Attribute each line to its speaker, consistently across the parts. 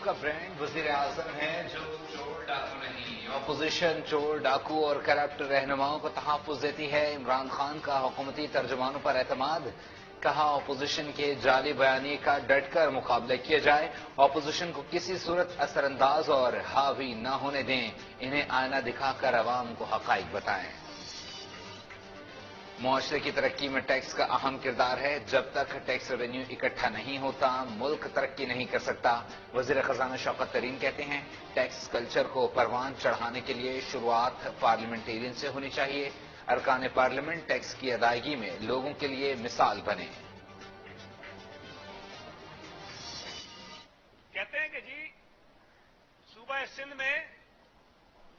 Speaker 1: का ब्रांड वजीर आजम है जो चोर डाकू नहीं। अपोजिशन चोर डाकू और करप्ट रहनुमाओं को तहफ़्फ़ुज़ देती है। इमरान खान का हुकूमती तर्जुमानों पर एतमाद। कहा अपोजिशन के जाली बयानी का डटकर मुकाबला किया जाए। अपोजिशन को किसी सूरत असरअंदाज और हावी न होने दें। इन्हें आईना दिखाकर अवाम को हक़ाइक़ बताएं। मुआशरे की तरक्की में टैक्स का अहम किरदार है। जब तक टैक्स रेवेन्यू इकट्ठा नहीं होता मुल्क तरक्की नहीं कर सकता। वजीर खजाना शौकत तरीन कहते हैं टैक्स कल्चर को परवान चढ़ाने के लिए शुरुआत पार्लियामेंटेरियन से होनी चाहिए। अरकान पार्लियामेंट टैक्स की अदायगी में लोगों के लिए मिसाल बने।
Speaker 2: कहते हैं कि जी सूबा सिंध में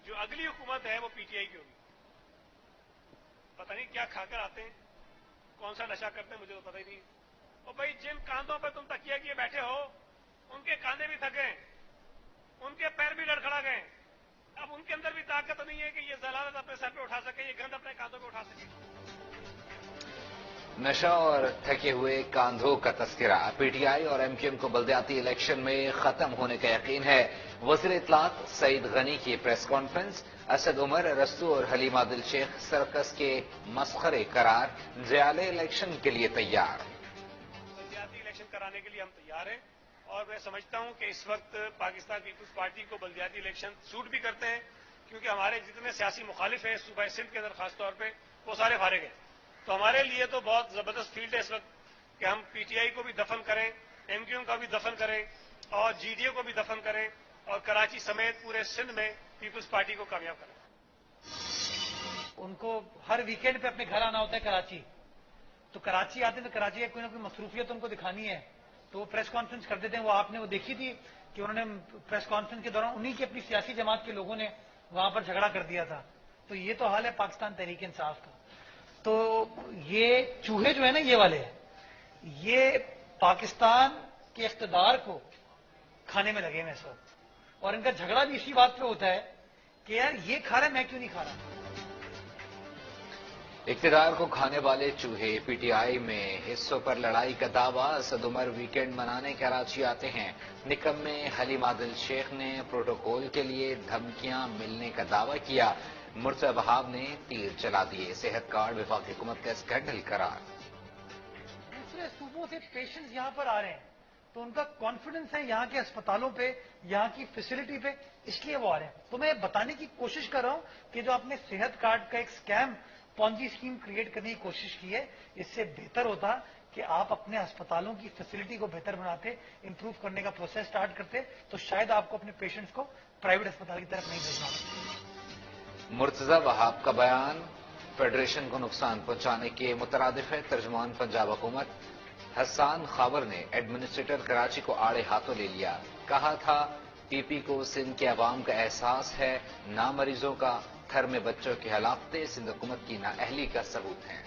Speaker 2: जो अगली हुकूमत है वो पीटीआई की होगी। पता नहीं क्या खाकर आते हैं, कौन सा नशा करते हैं मुझे तो पता ही नहीं। और भाई जिन कांधों पर तुम तकिया किए बैठे हो उनके कांधे भी थक गए, उनके पैर भी लड़खड़ा गए। अब उनके अंदर भी ताकत नहीं है कि ये जलालत अपने सर पे उठा सके, ये गंद अपने कांधों पे उठा सके।
Speaker 1: नशा और थके हुए कांधों का तस्करा। पीटीआई और एमक्यूएम को बल्दियाती इलेक्शन में खत्म होने का यकीन है। वज़ीर इत्तलात सईद गनी की प्रेस कॉन्फ्रेंस। असद उमर, रस्तू और हलीमा दिल शेख सर्कस के मस्खरे करार। ज़याले इलेक्शन के लिए तैयार।
Speaker 2: बल्दियाती इलेक्शन कराने के लिए हम तैयार हैं और मैं समझता हूं कि इस वक्त पाकिस्तान पीपुल्स पार्टी को बल्दियाती इलेक्शन सूट भी करते हैं, क्योंकि हमारे जितने सियासी मुखालिफ हैं सूबा सिंध के अंदर खासतौर पर वो सारे फारिग हैं। तो हमारे लिए तो बहुत जबरदस्त फील्ड है इस वक्त कि हम पीटीआई को भी दफन करें, एमक्यूएम का भी दफन करें और जीडीए को भी दफन करें और कराची समेत पूरे सिंध में पीपुल्स पार्टी को कामयाब करें।
Speaker 3: उनको हर वीकेंड पे अपने घर आना होता है कराची, तो कराची आते हैं तो कराची की कोई ना कोई मसरूफियत उनको दिखानी है, तो वो प्रेस कॉन्फ्रेंस कर देते हैं। वो आपने वो देखी थी कि उन्होंने प्रेस कॉन्फ्रेंस के दौरान उन्हीं की अपनी सियासी जमात के लोगों ने वहां पर झगड़ा कर दिया था। तो ये तो हाल है पाकिस्तान तहरीक इंसाफ का। तो ये चूहे जो है ना ये वाले, ये पाकिस्तान के इख्तिदार को खाने में लगे हैं इस वक्त, और इनका झगड़ा भी इसी बात पे होता है कि यार ये खा रहा है मैं क्यों नहीं खा रहा।
Speaker 1: इख्तिदार को खाने वाले चूहे। पीटीआई में हिस्सों पर लड़ाई का दावा। असद उमर वीकेंड मनाने कराची आते हैं। निकम में हलीमा दिल शेख ने प्रोटोकॉल के लिए धमकियां मिलने का दावा किया। मुर्तज़ा वहाब ने तीर चला दिए। सेहत कार्ड वफाकी हुकूमत का स्कैंडल करार।
Speaker 3: दूसरे सूबों से पेशेंट्स यहां पर आ रहे हैं तो उनका कॉन्फिडेंस है यहाँ के अस्पतालों पे, यहाँ की फैसिलिटी पे, इसलिए वो आ रहे हैं। तो मैं बताने की कोशिश कर रहा हूं कि जो आपने सेहत कार्ड का एक स्कैम पॉन्जी स्कीम क्रिएट करने की कोशिश की है, इससे बेहतर होता कि आप अपने अस्पतालों की फैसिलिटी को बेहतर बनाते, इंप्रूव करने का प्रोसेस स्टार्ट करते, तो शायद आपको अपने पेशेंट्स को प्राइवेट अस्पताल की तरफ नहीं भेजना होता।
Speaker 1: मुर्तज़ा वहाब का बयान फेडरेशन को नुकसान पहुंचाने के मुतरादिफ है। तर्जुमान पंजाब हुकूमत हसन खाबर ने एडमिनिस्ट्रेटर कराची को आड़े हाथों ले लिया। कहा था पीपी को सिंध के अवाम का एहसास है, ना मरीजों का। घर में बच्चों की हलाकतें सिंध हुकूमत की नाअहली का सबूत हैं।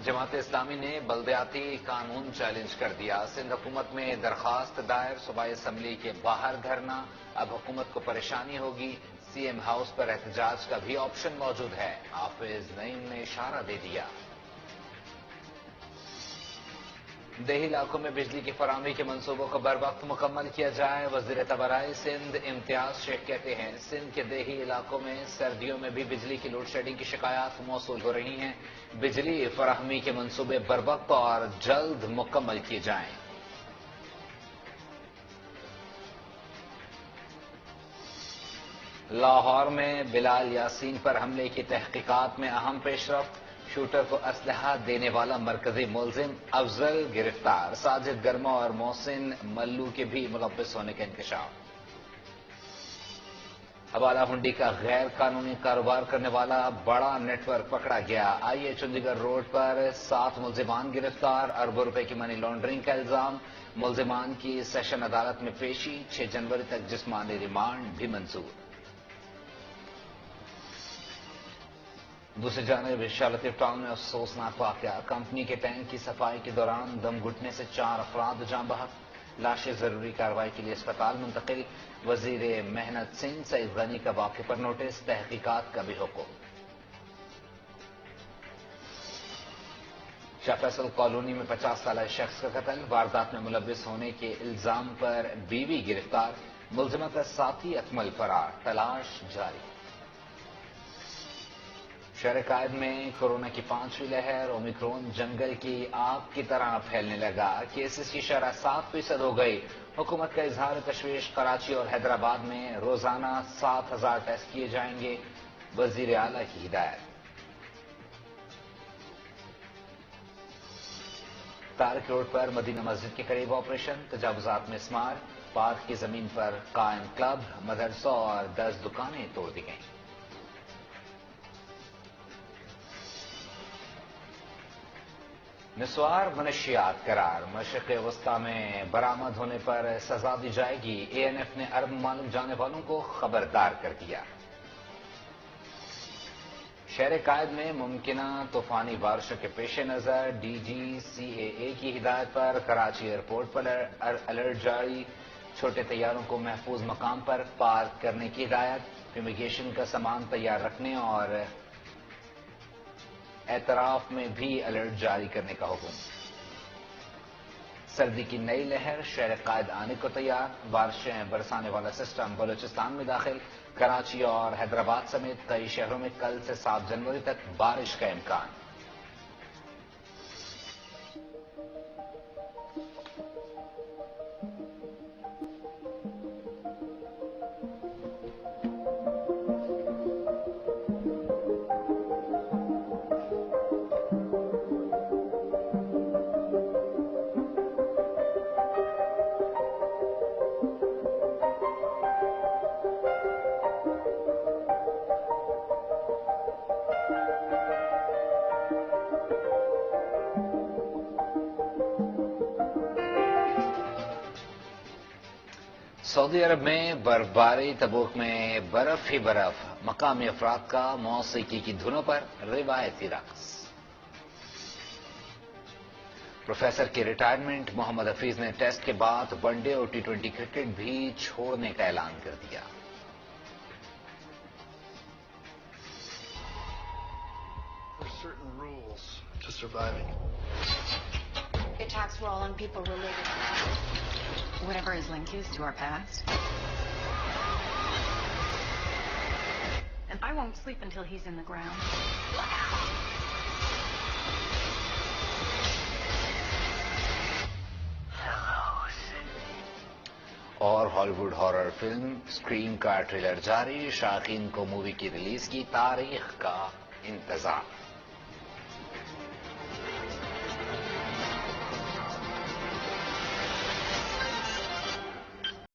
Speaker 1: जमात इस्लामी ने बल्दियाती कानून चैलेंज कर दिया। सिंध हुकूमत में दरखास्त दायर। सूबाई असम्बली के बाहर धरना। अब हुकूमत को परेशानी होगी। सीएम हाउस पर एहतजाज का भी ऑप्शन मौजूद है। हाफिज नईम ने इशारा दे दिया। देही इलाकों में बिजली की फराहमी के मंसूबों को बर वक्त मुकम्मल किया जाए। वजीर तबराए सिंध इम्तियाज शेख कहते हैं सिंध के देही इलाकों में सर्दियों में भी बिजली की लोड शेडिंग की शिकायत मौसूल हो रही हैं। बिजली फराहमी के मंसूबे बर वक्त और जल्द मुकम्मल किए जाएं। लाहौर में बिलाल यासीन पर हमले की तहकीकात में अहम पेशरफ्त। शूटर को असलहा देने वाला मरकजी मुलजिम अफजल गिरफ्तार। साजिद गर्मा और मोहसिन मल्लू के भी मुलव्विस होने का इंकशाफ। हवाला हुंडी का गैर कानूनी कारोबार करने वाला बड़ा नेटवर्क पकड़ा गया। आईए चंडीगढ़ रोड पर 7 मुलजिमान गिरफ्तार। अरबों रुपए की मनी लॉन्ड्रिंग का इल्जाम। मुलजिमान की सेशन अदालत में पेशी। 6 जनवरी तक जिस्मानी रिमांड भी मंजूर। दूसरी जानिब शालतीफ टाउन में अफसोसनाक वाकया। कंपनी के टैंक की सफाई के दौरान दम घुटने से 4 अफराद जाँ बहक। लाशें जरूरी कार्रवाई के लिए अस्पताल मुंतकिल। वजीर मेहनत सिंह सईद गनी का वाक़े पर नोटिस। तहकीकात का भी हुक्म। شاہ فیصل کالونی میں 50 سالہ شخص کا قتل، واردات میں ملوث ہونے کے الزام پر بیوی گرفتار، ملزمہ کا ساتھی اکمل فرار، تلاش جاری۔ شہر قائد میں کورونا کی 5ویں لہر، اومیکرون جنگل کی آگ کی طرح پھیلنے لگا، کیسز کی شرح 7% ہو گئی۔ حکومت کا اظہار تشویش، کراچی اور حیدرآباد میں روزانہ 7000 ٹیسٹ کیے جائیں گے، وزیر اعلیٰ کی ہدایت۔ تارک روڈ پر مدینہ مسجد کے قریب آپریشن، تجاوزات میں اسمار، پارک کی زمین پر قائم کلب، مدرسوں اور 10 دکانیں توڑ دی گئیں۔ نسوار منشیات قرار، مشرق وسطی میں برآمد ہونے پر سزا دی جائے گی، اے این ایف نے عرب ممالک جانے والوں کو خبردار کر دیا۔ شہر قائد میں ممکنہ طوفانی بارشوں کے پیش نظر ڈی جی سی اے اے کی ہدایت پر کراچی ایئرپورٹ پر الرٹ جاری، چھوٹے طیاروں کو محفوظ مقام پر پارک کرنے کی ہدایت، فیومیگیشن کا سامان تیار رکھنے اور اعتراف میں بھی الرٹ جاری کرنے کا حکم۔ سردی کی نئی لہر، شہر قائد آنے کو تیار، بارشیں برسانے والا سسٹم بلوچستان میں داخل، کراچی اور حیدرآباد سمیت کئی شہروں میں کل سے 7 جنوری تک بارش کا امکان۔ سعودی عرب میں برفباری، تبوک میں برف ہی برف، مقامی افراد کا موسیقی کی دھنوں پر روایتی رقص۔ پروفیسر کی ریٹائرمنٹ، محمد حفیظ نے ٹیسٹ کے بعد ون ڈے اور T20 کرکٹ بھی چھوڑنے کا اعلان کر دیا۔
Speaker 4: The attacks were all on people related to whatever his link is to our past. And I won't sleep until he's in the ground. Look out! Hello, Sydney.
Speaker 1: اور ہالی would horror film scream کا trailer جاری، شائقین کو movie کی release کی تاریخ کا انتظار۔